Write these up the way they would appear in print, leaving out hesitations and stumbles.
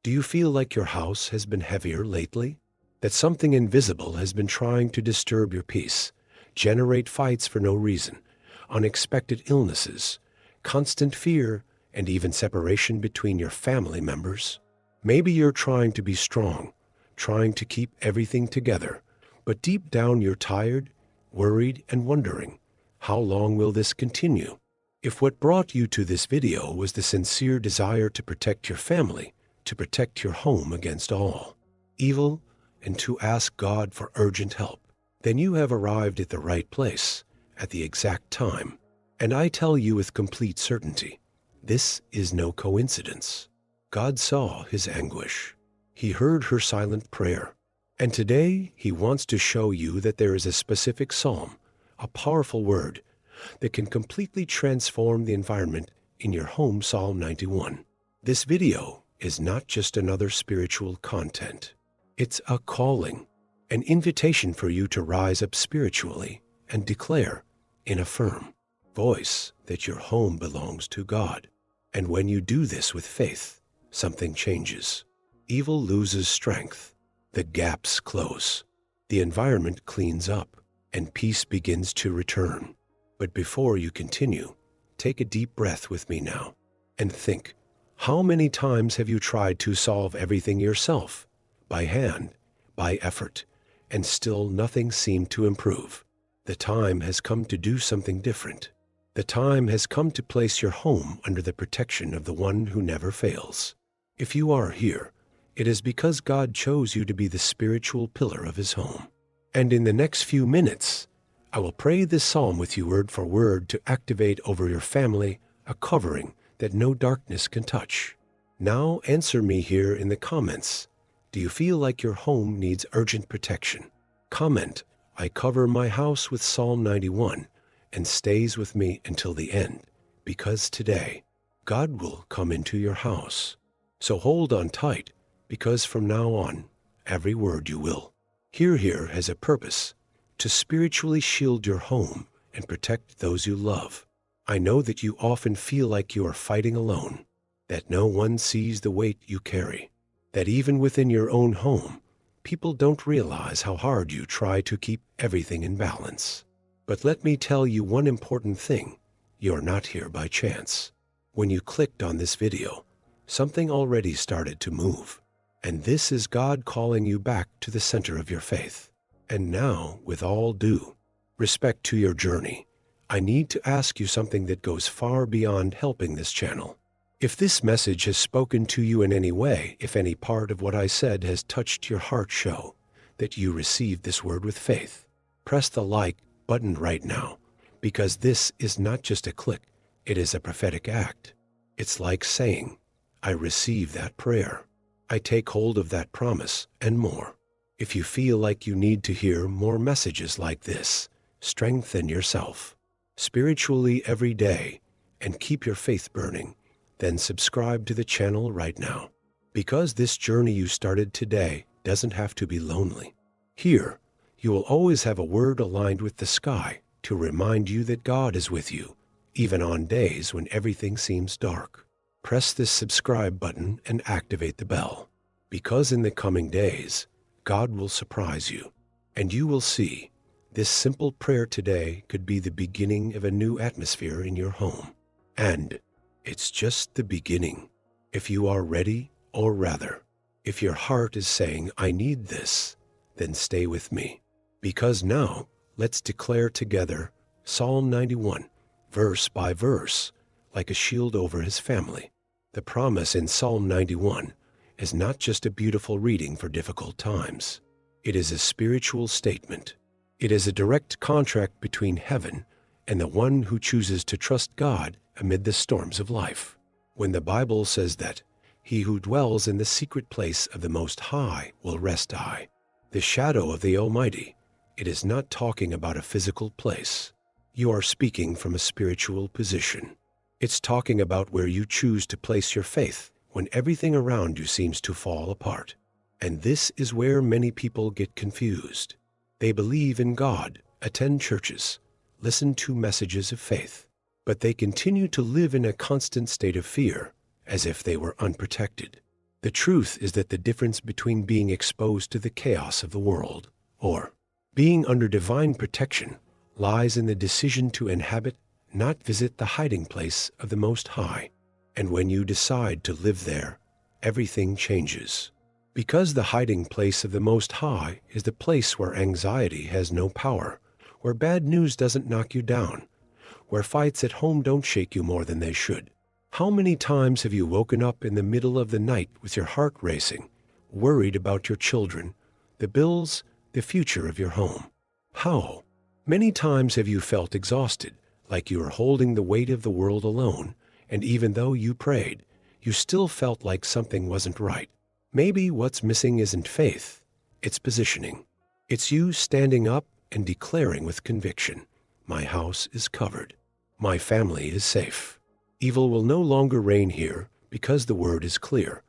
Do you feel like your house has been heavier lately? That something invisible has been trying to disturb your peace, generate fights for no reason, unexpected illnesses, constant fear, and even separation between your family members? Maybe you're trying to be strong, trying to keep everything together, but deep down you're tired, worried, and wondering, how long will this continue? If what brought you to this video was the sincere desire to protect your family, to protect your home against all evil, and to ask God for urgent help, then you have arrived at the right place, at the exact time. And I tell you with complete certainty, this is no coincidence. God saw his anguish. He heard her silent prayer. And today he wants to show you that there is a specific psalm, a powerful word, that can completely transform the environment in your home. Psalm 91. This video is not just another spiritual content. It's a calling, an invitation for you to rise up spiritually and declare in a firm voice that your home belongs to God. And when you do this with faith, something changes. Evil loses strength. The gaps close. The environment cleans up, and peace begins to return. But before you continue, take a deep breath with me now and think, how many times have you tried to solve everything yourself, by hand, by effort, and still nothing seemed to improve? The time has come to do something different. The time has come to place your home under the protection of the one who never fails. If you are here, it is because God chose you to be the spiritual pillar of his home. And in the next few minutes, I will pray this psalm with you word for word to activate over your family a covering that no darkness can touch. Now answer me here in the comments. Do you feel like your home needs urgent protection? Comment, I cover my house with Psalm 91 and stays with me until the end, because today God will come into your house. So hold on tight, because from now on, every word you will hear here has a purpose, to spiritually shield your home and protect those you love. I know that you often feel like you are fighting alone, that no one sees the weight you carry, that even within your own home, people don't realize how hard you try to keep everything in balance. But let me tell you one important thing. You're not here by chance. When you clicked on this video, something already started to move. And this is God calling you back to the center of your faith. And now, with all due respect to your journey, I need to ask you something that goes far beyond helping this channel. If this message has spoken to you in any way, if any part of what I said has touched your heart, show that you received this word with faith. Press the like button right now, because this is not just a click, it is a prophetic act. It's like saying, I receive that prayer. I take hold of that promise and more. If you feel like you need to hear more messages like this, strengthen yourself spiritually every day and keep your faith burning, then subscribe to the channel right now. Because this journey you started today doesn't have to be lonely. Here, you will always have a word aligned with the sky to remind you that God is with you, even on days when everything seems dark. Press this subscribe button and activate the bell, because in the coming days, God will surprise you, and you will see this simple prayer today could be the beginning of a new atmosphere in your home. And it's just the beginning. If you are ready, or rather, if your heart is saying, I need this, then stay with me. Because now, let's declare together Psalm 91, verse by verse, like a shield over his family. The promise in Psalm 91 is not just a beautiful reading for difficult times. It is a spiritual statement. It is a direct contract between heaven and the one who chooses to trust God amid the storms of life. When the Bible says that he who dwells in the secret place of the Most High will rest the shadow of the Almighty, it is not talking about a physical place. You are speaking from a spiritual position. It's talking about where you choose to place your faith when everything around you seems to fall apart. And this is where many people get confused. They believe in God, attend churches, listen to messages of faith, but they continue to live in a constant state of fear, as if they were unprotected. The truth is that the difference between being exposed to the chaos of the world or being under divine protection lies in the decision to inhabit, not visit, the hiding place of the Most High. And when you decide to live there, everything changes. Because the hiding place of the Most High is the place where anxiety has no power, where bad news doesn't knock you down, where fights at home don't shake you more than they should. How many times have you woken up in the middle of the night with your heart racing, worried about your children, the bills, the future of your home? How many times have you felt exhausted, like you were holding the weight of the world alone, and even though you prayed, you still felt like something wasn't right? Maybe what's missing isn't faith, it's positioning. It's you standing up and declaring with conviction, "My house is covered. My family is safe. Evil will no longer reign here because the word is clear.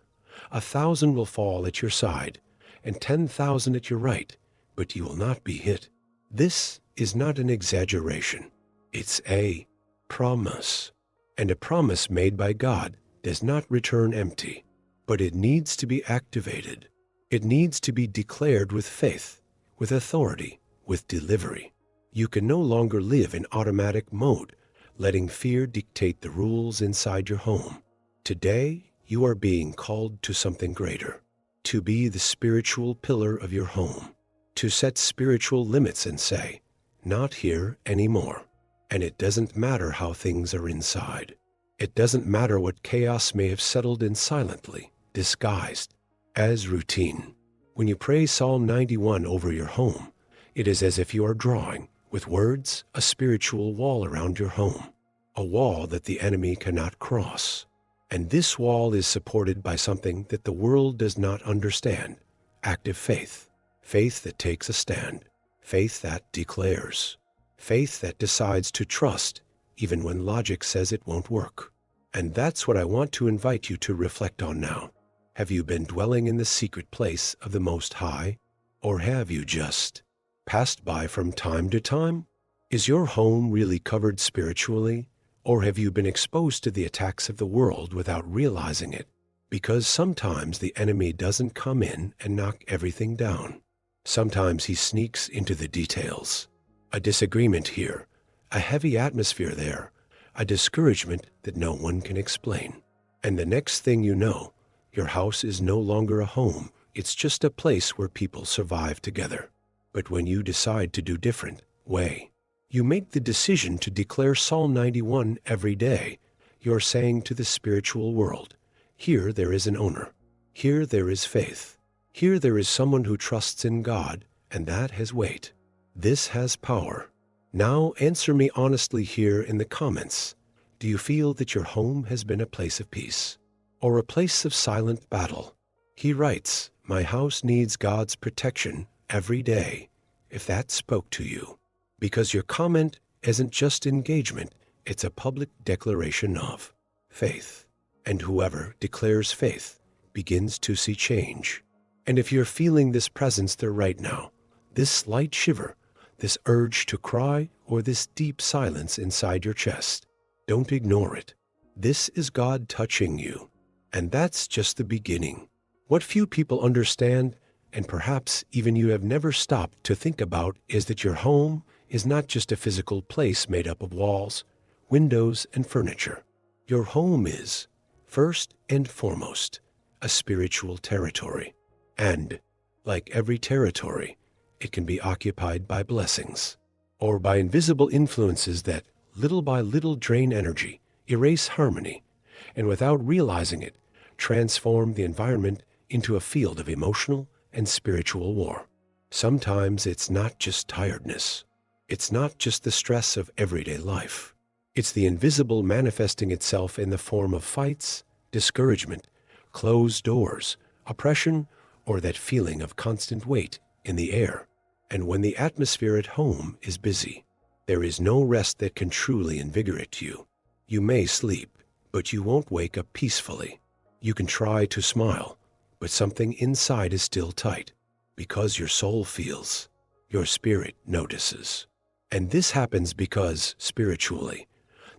1,000 will fall at your side and 10,000 at your right, but you will not be hit." This is not an exaggeration. It's a promise. And a promise made by God does not return empty, but it needs to be activated. It needs to be declared with faith, with authority, with delivery. You can no longer live in automatic mode, letting fear dictate the rules inside your home. Today, you are being called to something greater, to be the spiritual pillar of your home, to set spiritual limits and say, "Not here anymore." And it doesn't matter how things are inside. It doesn't matter what chaos may have settled in silently, disguised as routine. When you pray Psalm 91 over your home, it is as if you are drawing, with words, a spiritual wall around your home, a wall that the enemy cannot cross. And this wall is supported by something that the world does not understand: active faith. Faith that takes a stand. Faith that declares. Faith that decides to trust even when logic says it won't work. And that's what I want to invite you to reflect on now. Have you been dwelling in the secret place of the Most High? Or have you just passed by from time to time? Is your home really covered spiritually? Or have you been exposed to the attacks of the world without realizing it? Because sometimes the enemy doesn't come in and knock everything down. Sometimes he sneaks into the details. A disagreement here, a heavy atmosphere there, a discouragement that no one can explain. And the next thing you know, your house is no longer a home. It's just a place where people survive together. But when you decide to do different, you make the decision to declare Psalm 91 every day. You're saying to the spiritual world, here there is an owner. Here there is faith. Here there is someone who trusts in God, and that has weight. This has power. Now answer me honestly here in the comments. Do you feel that your home has been a place of peace or a place of silent battle? He writes, "My house needs God's protection every day." If that spoke to you, because your comment isn't just engagement, it's a public declaration of faith. And whoever declares faith begins to see change. And if you're feeling this presence there right now, this slight shiver, this urge to cry, or this deep silence inside your chest, don't ignore it. This is God touching you. And that's just the beginning. What few people understand, and perhaps even you have never stopped to think about, is that your home is not just a physical place made up of walls, windows, and furniture. Your home is, first and foremost, a spiritual territory. And, like every territory, it can be occupied by blessings, or by invisible influences that, little by little, drain energy, erase harmony, and without realizing it, transform the environment into a field of emotional and spiritual war. Sometimes it's not just tiredness. It's not just the stress of everyday life. It's the invisible manifesting itself in the form of fights, discouragement, closed doors, oppression, or that feeling of constant weight in the air. And when the atmosphere at home is busy, there is no rest that can truly invigorate you. You may sleep, but you won't wake up peacefully. You can try to smile, but something inside is still tight, because your soul feels, your spirit notices. And this happens because, spiritually,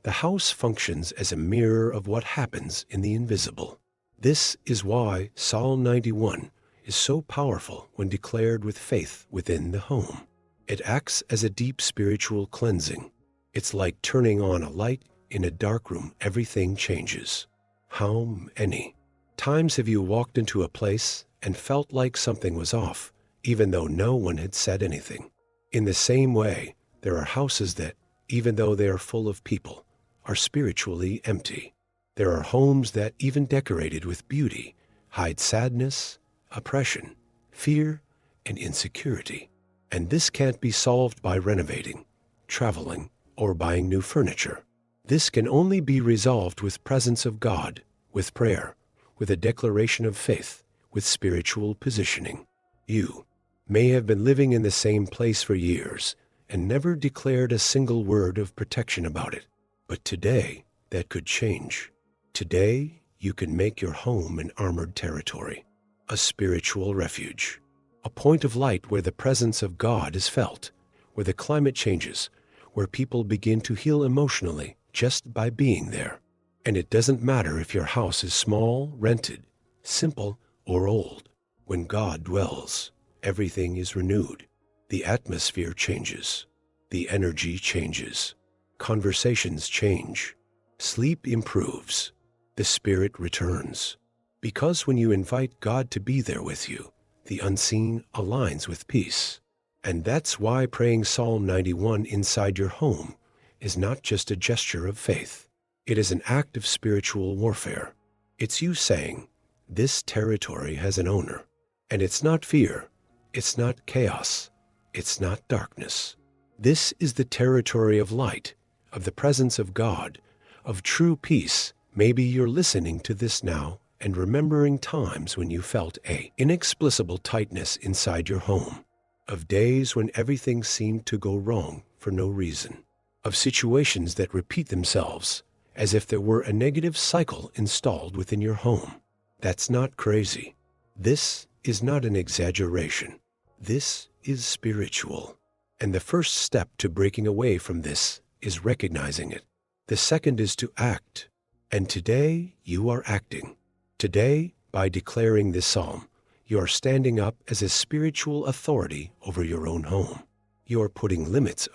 the house functions as a mirror of what happens in the invisible. This is why Psalm 91 is so powerful when declared with faith within the home. It acts as a deep spiritual cleansing. It's like turning on a light in a dark room. Everything changes. How many times have you walked into a place and felt like something was off, even though no one had said anything? In the same way, there are houses that, even though they are full of people, are spiritually empty. There are homes that, even decorated with beauty, hide sadness, oppression, fear, and insecurity. And this can't be solved by renovating, traveling, or buying new furniture. This can only be resolved with presence of God, with prayer, with a declaration of faith, with spiritual positioning. You may have been living in the same place for years and never declared a single word of protection about it. But today, that could change. Today, you can make your home an armored territory, a spiritual refuge, a point of light where the presence of God is felt, where the climate changes, where people begin to heal emotionally just by being there. And it doesn't matter if your house is small, rented, simple, or old. When God dwells, everything is renewed. The atmosphere changes. The energy changes. Conversations change. Sleep improves. The spirit returns. Because when you invite God to be there with you, the unseen aligns with peace. And that's why praying Psalm 91 inside your home is not just a gesture of faith. It is an act of spiritual warfare. It's you saying, this territory has an owner. And it's not fear. It's not chaos. It's not darkness. This is the territory of light, of the presence of God, of true peace. Maybe you're listening to this now and remembering times when you felt an inexplicable tightness inside your home, of days when everything seemed to go wrong for no reason, of situations that repeat themselves as if there were a negative cycle installed within your home. That's not crazy. This is not an exaggeration. This is spiritual. And the first step to breaking away from this is recognizing it. The second is to act. And today you are acting. Today, by declaring this psalm, you are standing up as a spiritual authority over your own home. You are putting limits,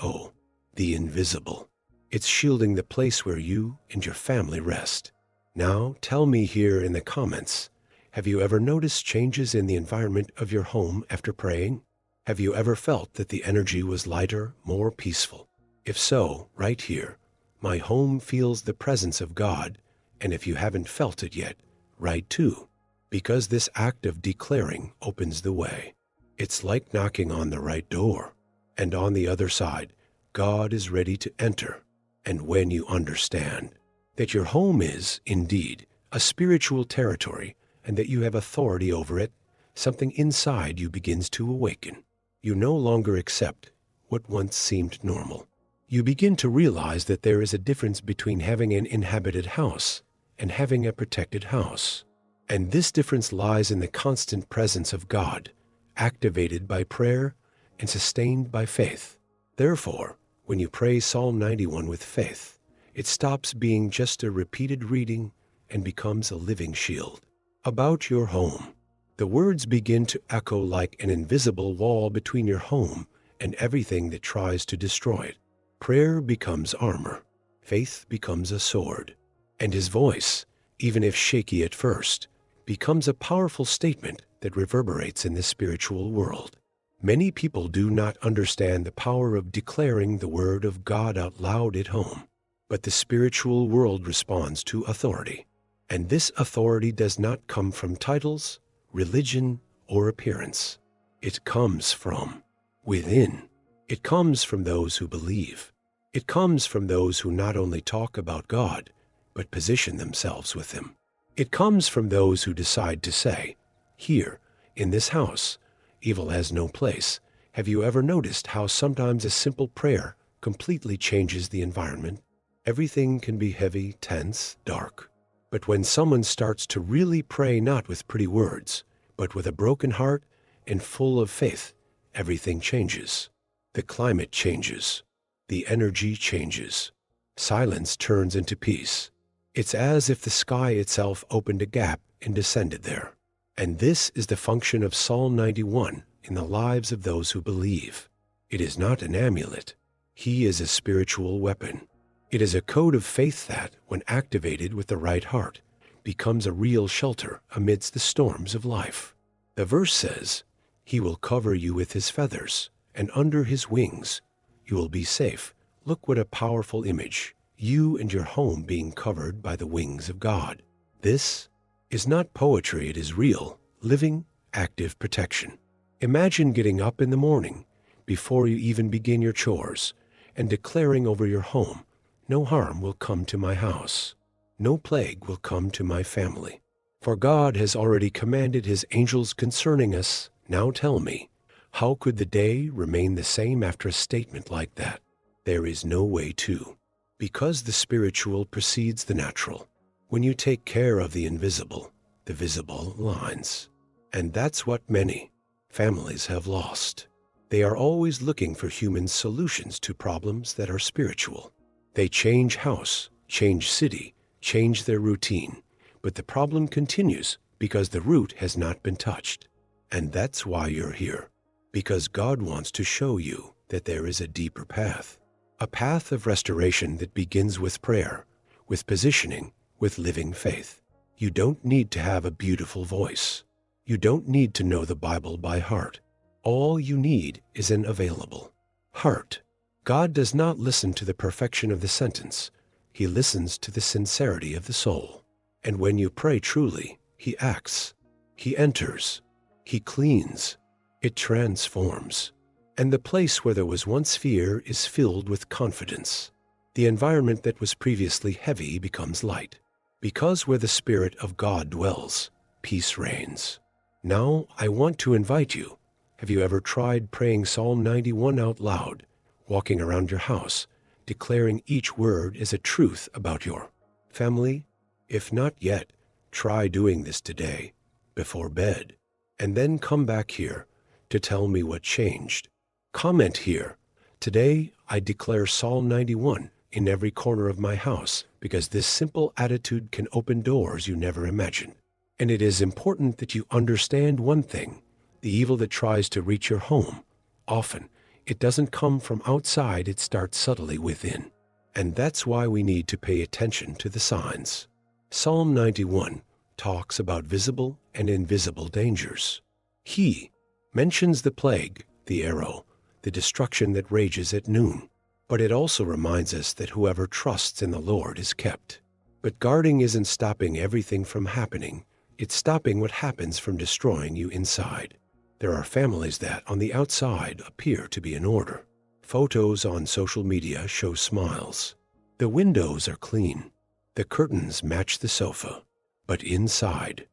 the invisible. It's shielding the place where you and your family rest. Now, tell me here in the comments, have you ever noticed changes in the environment of your home after praying? Have you ever felt that the energy was lighter, more peaceful? If so, right here, my home feels the presence of God, and if you haven't felt it yet, right too, because this act of declaring opens the way. It's like knocking on the right door, and on the other side, God is ready to enter. And when you understand that your home is, indeed, a spiritual territory, and that you have authority over it, something inside you begins to awaken. You no longer accept what once seemed normal. You begin to realize that there is a difference between having an inhabited house and having a protected house. And this difference lies in the constant presence of God, activated by prayer and sustained by faith. Therefore, when you pray Psalm 91 with faith, it stops being just a repeated reading and becomes a living shield. About your home, the words begin to echo like an invisible wall between your home and everything that tries to destroy it. Prayer becomes armor. Faith becomes a sword. And his voice, even if shaky at first, becomes a powerful statement that reverberates in the spiritual world. Many people do not understand the power of declaring the word of God out loud at home, but the spiritual world responds to authority. And this authority does not come from titles, religion, or appearance. It comes from within. It comes from those who believe. It comes from those who not only talk about God, but position themselves with him. It comes from those who decide to say, here, in this house, evil has no place. Have you ever noticed how sometimes a simple prayer completely changes the environment? Everything can be heavy, tense, dark. But when someone starts to really pray not with pretty words, but with a broken heart and full of faith, everything changes. The climate changes. The energy changes. Silence turns into peace. It's as if the sky itself opened a gap and descended there. And this is the function of Psalm 91 in the lives of those who believe. It is not an amulet. He is a spiritual weapon. It is a code of faith that, when activated with the right heart, becomes a real shelter amidst the storms of life. The verse says, "He will cover you with his feathers, and under his wings you will be safe." Look what a powerful image, you and your home being covered by the wings of God. This is not poetry, it is real, living, active protection. Imagine getting up in the morning, before you even begin your chores, and declaring over your home, "No harm will come to my house. No plague will come to my family. For God has already commanded his angels concerning us. Now tell me, how could the day remain the same after a statement like that? There is no way to. Because the spiritual precedes the natural. When you take care of the invisible, the visible aligns. And that's what many families have lost. They are always looking for human solutions to problems that are spiritual. They change house, change city, change their routine, but the problem continues because the root has not been touched. And that's why you're here, because God wants to show you that there is a deeper path, a path of restoration that begins with prayer, with positioning, with living faith. You don't need to have a beautiful voice. You don't need to know the Bible by heart. All you need is an available heart. God does not listen to the perfection of the sentence. He listens to the sincerity of the soul. And when you pray truly, he acts. He enters. He cleans. It transforms. And the place where there was once fear is filled with confidence. The environment that was previously heavy becomes light. Because where the Spirit of God dwells, peace reigns. Now I want to invite you. Have you ever tried praying Psalm 91 out loud, walking around your house, declaring each word as a truth about your family? If not yet, try doing this today, before bed, and then come back here to tell me what changed. Comment here. Today, I declare Psalm 91 in every corner of my house because this simple attitude can open doors you never imagined. And it is important that you understand one thing. The evil that tries to reach your home, often, it doesn't come from outside, it starts subtly within. And that's why we need to pay attention to the signs. Psalm 91 talks about visible and invisible dangers. He mentions the plague, the arrow, the destruction that rages at noon. But it also reminds us that whoever trusts in the Lord is kept. But guarding isn't stopping everything from happening. It's stopping what happens from destroying you inside. There are families that, on the outside, appear to be in order. Photos on social media show smiles. The windows are clean. The curtains match the sofa. But inside,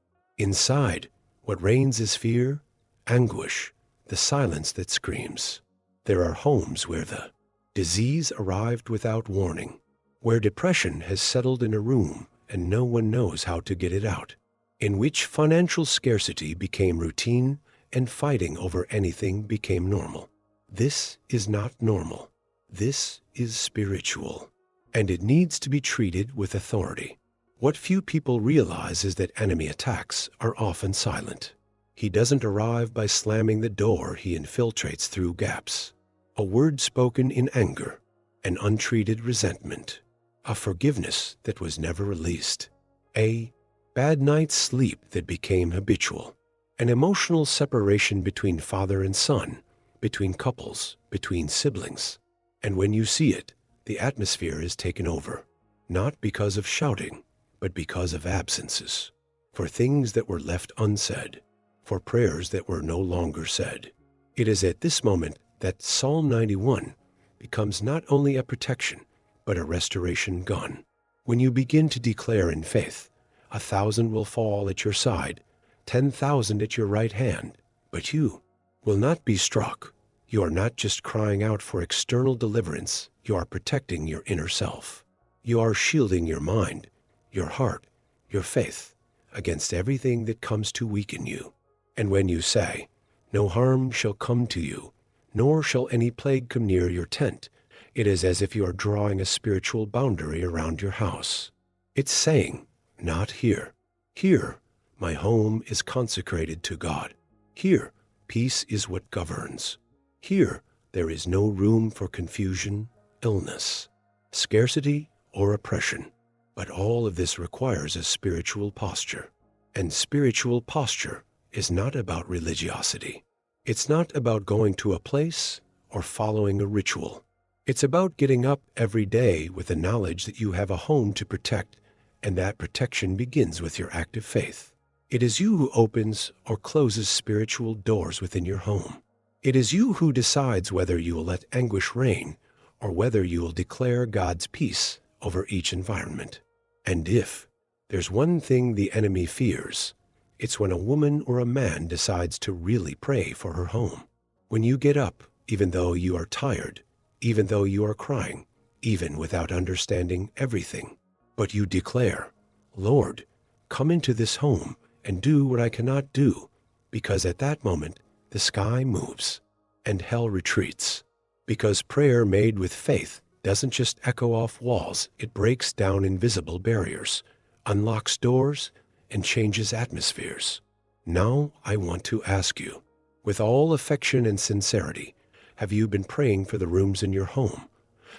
what reigns is fear, anguish, the silence that screams. There are homes where the disease arrived without warning, where depression has settled in a room and no one knows how to get it out, in which financial scarcity became routine and fighting over anything became normal. This is not normal. This is spiritual, and it needs to be treated with authority. What few people realize is that enemy attacks are often silent. He doesn't arrive by slamming the door, he infiltrates through gaps. A word spoken in anger, an untreated resentment, a forgiveness that was never released, a bad night's sleep that became habitual, an emotional separation between father and son, between couples, between siblings. And when you see it, the atmosphere is taken over, not because of shouting, but because of absences, for things that were left unsaid, for prayers that were no longer said. It is at this moment that Psalm 91 becomes not only a protection, but a restoration gun. When you begin to declare in faith, 1,000 will fall at your side, 10,000 at your right hand, but you will not be struck. You are not just crying out for external deliverance, you are protecting your inner self. You are shielding your mind, your heart, your faith against everything that comes to weaken you. And when you say, "No harm shall come to you, nor shall any plague come near your tent," it is as if you are drawing a spiritual boundary around your house. It's saying, not here. Here, My home is consecrated to God. Here, peace is what governs. Here, there is no room for confusion, illness, scarcity, or oppression. But all of this requires a spiritual posture. And spiritual posture is not about religiosity. It's not about going to a place or following a ritual. It's about getting up every day with the knowledge that you have a home to protect, and that protection begins with your active faith. It is you who opens or closes spiritual doors within your home. It is you who decides whether you will let anguish reign or whether you will declare God's peace over each environment. And if there's one thing the enemy fears, it's when a woman or a man decides to really pray for her home. When you get up, even though you are tired, even though you are crying, even without understanding everything, but you declare, Lord, come into this home and do what I cannot do, because at that moment the sky moves and hell retreats. Because prayer made with faith doesn't just echo off walls, it breaks down invisible barriers, unlocks doors, and changes atmospheres. Now I want to ask you, with all affection and sincerity, have you been praying for the rooms in your home,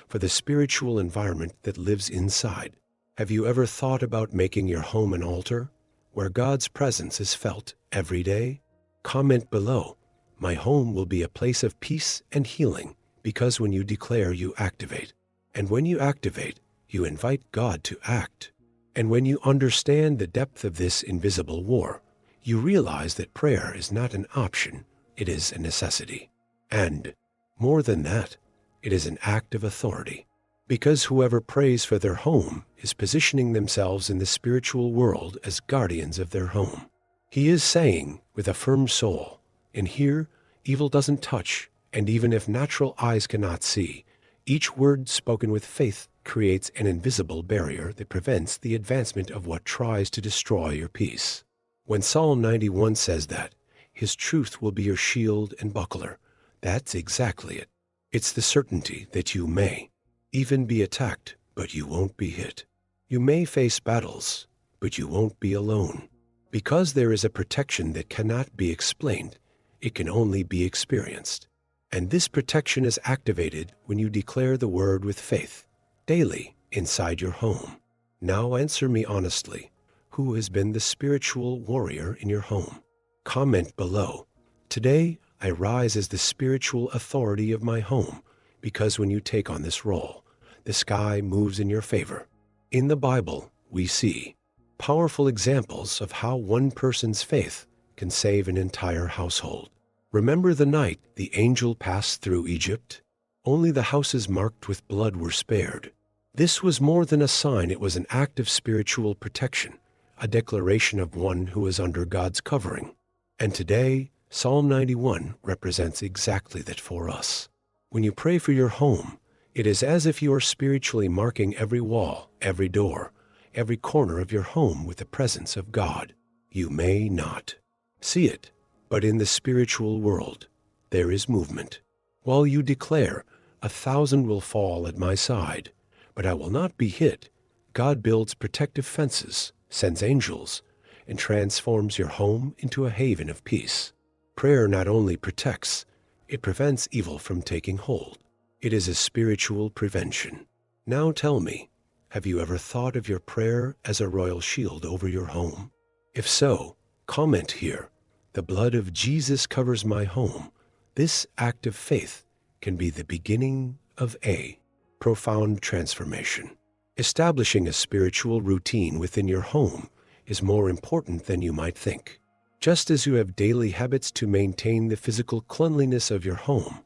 for the spiritual environment that lives inside? Have you ever thought about making your home an altar where God's presence is felt every day? Comment below. My home will be a place of peace and healing, because when you declare, you activate. And when you activate, you invite God to act. And when you understand the depth of this invisible war, you realize that prayer is not an option, it is a necessity. And more than that, it is an act of authority. Because whoever prays for their home is positioning themselves in the spiritual world as guardians of their home. He is saying, with a firm soul, in here, evil doesn't touch, and even if natural eyes cannot see, each word spoken with faith creates an invisible barrier that prevents the advancement of what tries to destroy your peace. When Psalm 91 says that, His truth will be your shield and buckler, that's exactly it. It's the certainty that you may even be attacked, but you won't be hit. You may face battles, but you won't be alone. Because there is a protection that cannot be explained, it can only be experienced. And this protection is activated when you declare the word with faith, daily, inside your home. Now answer me honestly. Who has been the spiritual warrior in your home? Comment below. Today, I rise as the spiritual authority of my home, because when you take on this role, the sky moves in your favor. In the Bible, we see powerful examples of how one person's faith can save an entire household. Remember the night the angel passed through Egypt? Only the houses marked with blood were spared. This was more than a sign, it was an act of spiritual protection, a declaration of one who is under God's covering. And today, Psalm 91 represents exactly that for us. When you pray for your home, it is as if you are spiritually marking every wall, every door, every corner of your home with the presence of God. You may not see it, but in the spiritual world, there is movement. While you declare, 1,000 will fall at my side, but I will not be hit, God builds protective fences, sends angels, and transforms your home into a haven of peace. Prayer not only protects, it prevents evil from taking hold. It is a spiritual prevention. Now tell me, have you ever thought of your prayer as a royal shield over your home? If so, comment here. The blood of Jesus covers my home. This act of faith can be the beginning of a profound transformation. Establishing a spiritual routine within your home is more important than you might think. Just as you have daily habits to maintain the physical cleanliness of your home,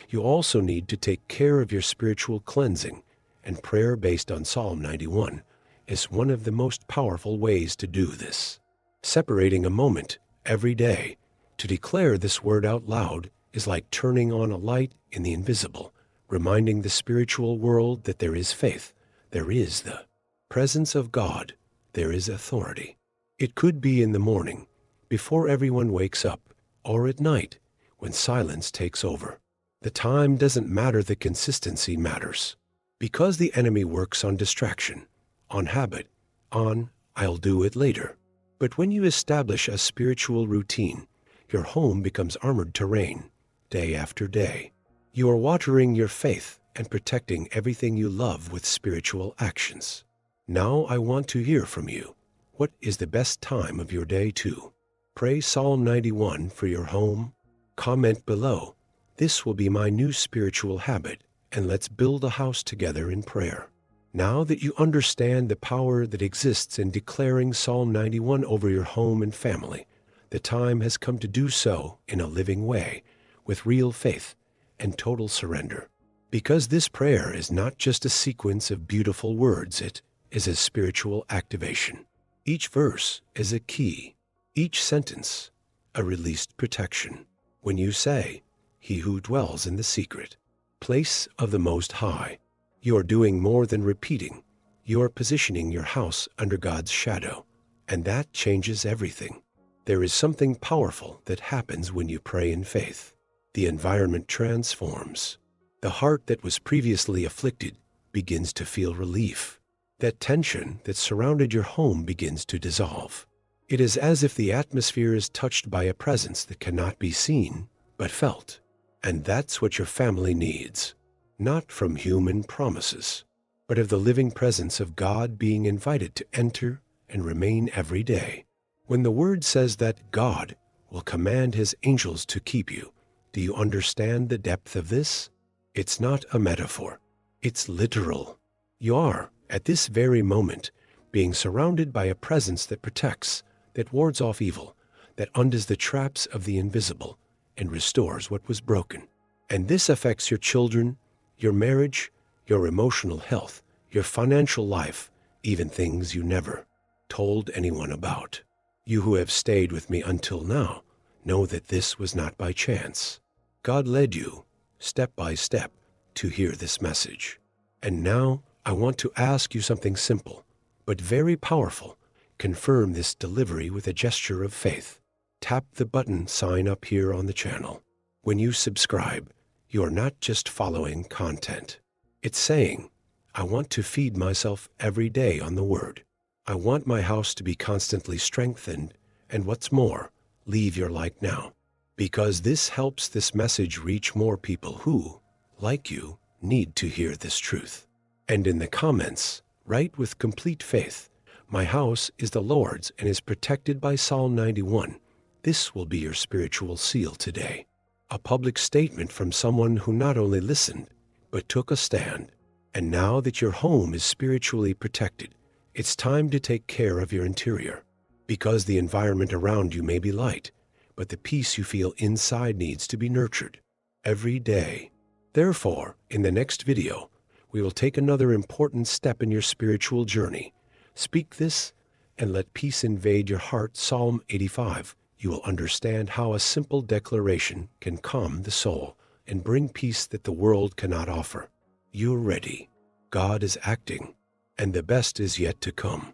you also need to take care of your spiritual cleansing, and prayer based on Psalm 91 is one of the most powerful ways to do this. Separating a moment every day to declare this word out loud is like turning on a light in the invisible, reminding the spiritual world that there is faith, there is the presence of God, there is authority. It could be in the morning, before everyone wakes up, or at night, when silence takes over. The time doesn't matter, the consistency matters. Because the enemy works on distraction, on habit, on I'll do it later. But when you establish a spiritual routine, your home becomes armored terrain, day after day. You are watering your faith and protecting everything you love with spiritual actions. Now I want to hear from you. What is the best time of your day to pray Psalm 91 for your home? Comment below. This will be my new spiritual habit, and let's build a house together in prayer. Now that you understand the power that exists in declaring Psalm 91 over your home and family, the time has come to do so in a living way, with real faith and total surrender. Because this prayer is not just a sequence of beautiful words, it is a spiritual activation. Each verse is a key, each sentence a released protection. When you say, "He who dwells in the secret place of the Most High," you are doing more than repeating. You are positioning your house under God's shadow, and that changes everything. There is something powerful that happens when you pray in faith. The environment transforms. The heart that was previously afflicted begins to feel relief. That tension that surrounded your home begins to dissolve. It is as if the atmosphere is touched by a presence that cannot be seen, but felt. And that's what your family needs. Not from human promises, but of the living presence of God being invited to enter and remain every day. When the word says that God will command his angels to keep you, do you understand the depth of this? It's not a metaphor. It's literal. You are, at this very moment, being surrounded by a presence that protects, that wards off evil, that undoes the traps of the invisible, and restores what was broken. And this affects your children, your marriage, your emotional health, your financial life, even things you never told anyone about. You who have stayed with me until now know that this was not by chance. God led you, step by step, to hear this message. And now I want to ask you something simple, but very powerful. Confirm this delivery with a gesture of faith. Tap the button sign up here on the channel. When you subscribe, you are not just following content. It's saying, I want to feed myself every day on the Word. I want my house to be constantly strengthened, and what's more, leave your like now. Because this helps this message reach more people who, like you, need to hear this truth. And in the comments, write with complete faith, my house is the Lord's and is protected by Psalm 91. This will be your spiritual seal today. A public statement from someone who not only listened, but took a stand. And now that your home is spiritually protected, it's time to take care of your interior. Because the environment around you may be light, but the peace you feel inside needs to be nurtured every day. Therefore, in the next video, we will take another important step in your spiritual journey. Speak this and let peace invade your heart. Psalm 85. You will understand how a simple declaration can calm the soul and bring peace that the world cannot offer. You're ready. God is acting, and the best is yet to come.